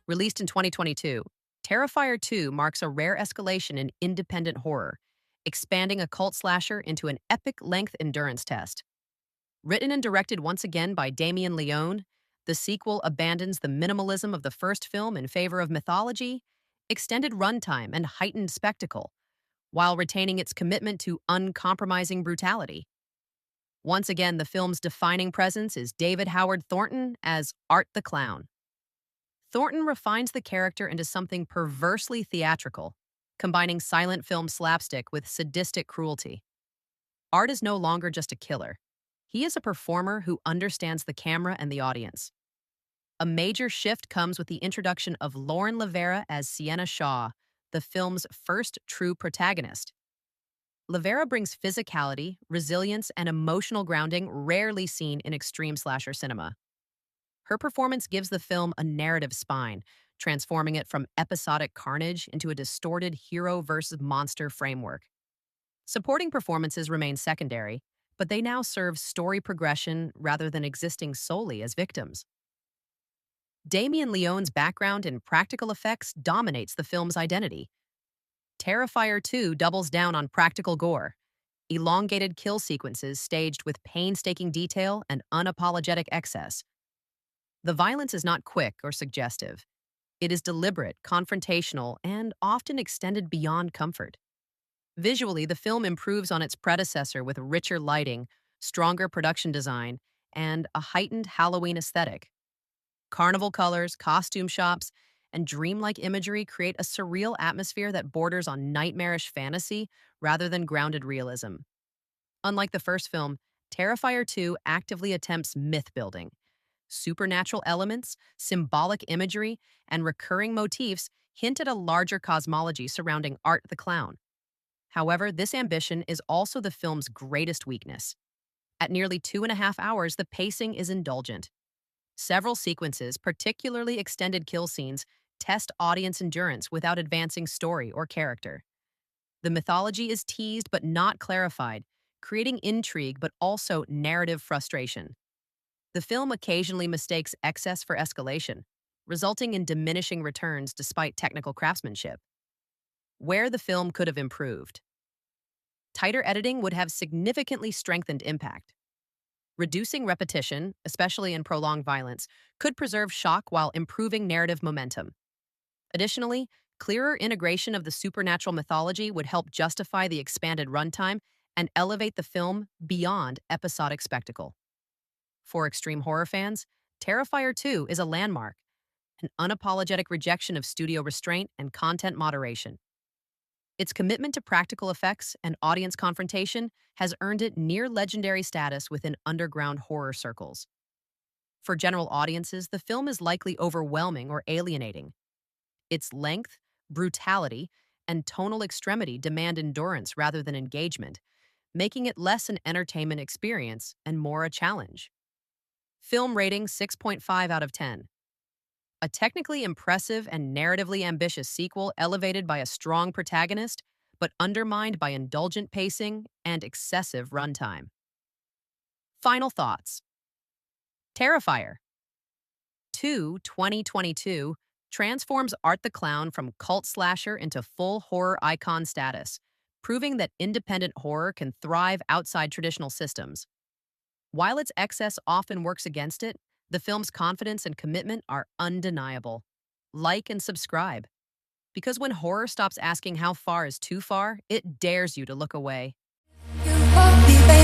Released in 2022, Terrifier 2 marks a rare escalation in independent horror, expanding a cult slasher into an epic-length endurance test. Written and directed once again by Damien Leone, the sequel abandons the minimalism of the first film in favor of mythology, extended runtime, and heightened spectacle, while retaining its commitment to uncompromising brutality. Once again, the film's defining presence is David Howard Thornton as Art the Clown. Thornton refines the character into something perversely theatrical, combining silent film slapstick with sadistic cruelty. Art is no longer just a killer. He is a performer who understands the camera and the audience. A major shift comes with the introduction of Lauren Lavera as Sienna Shaw, the film's first true protagonist. Lavera brings physicality, resilience, and emotional grounding rarely seen in extreme slasher cinema. Her performance gives the film a narrative spine, transforming it from episodic carnage into a distorted hero versus monster framework. Supporting performances remain secondary, but they now serve story progression rather than existing solely as victims. Damien Leone's background in practical effects dominates the film's identity. Terrifier 2 doubles down on practical gore, elongated kill sequences staged with painstaking detail and unapologetic excess. The violence is not quick or suggestive. It is deliberate, confrontational, and often extended beyond comfort. Visually, the film improves on its predecessor with richer lighting, stronger production design, and a heightened Halloween aesthetic. Carnival colors, costume shops, and dreamlike imagery create a surreal atmosphere that borders on nightmarish fantasy rather than grounded realism. Unlike the first film, Terrifier 2 actively attempts myth building. Supernatural elements, symbolic imagery, and recurring motifs hint at a larger cosmology surrounding Art the Clown. However, this ambition is also the film's greatest weakness. At nearly 2.5 hours, the pacing is indulgent. Several sequences, particularly extended kill scenes, test audience endurance without advancing story or character. The mythology is teased but not clarified, creating intrigue but also narrative frustration. The film occasionally mistakes excess for escalation, resulting in diminishing returns despite technical craftsmanship. Where the film could have improved. Tighter editing would have significantly strengthened impact. Reducing repetition, especially in prolonged violence, could preserve shock while improving narrative momentum. Additionally, clearer integration of the supernatural mythology would help justify the expanded runtime and elevate the film beyond episodic spectacle. For extreme horror fans, Terrifier 2 is a landmark, an unapologetic rejection of studio restraint and content moderation. Its commitment to practical effects and audience confrontation has earned it near-legendary status within underground horror circles. For general audiences, the film is likely overwhelming or alienating. Its length, brutality, and tonal extremity demand endurance rather than engagement, making it less an entertainment experience and more a challenge. Film rating 6.5 out of 10. A technically impressive and narratively ambitious sequel elevated by a strong protagonist, but undermined by indulgent pacing and excessive runtime. Final thoughts. Terrifier 2 2022 transforms Art the Clown from cult slasher into full horror icon status, proving that independent horror can thrive outside traditional systems. While its excess often works against it, the film's confidence and commitment are undeniable. Like and subscribe. Because when horror stops asking how far is too far, it dares you to look away. You hold me, baby.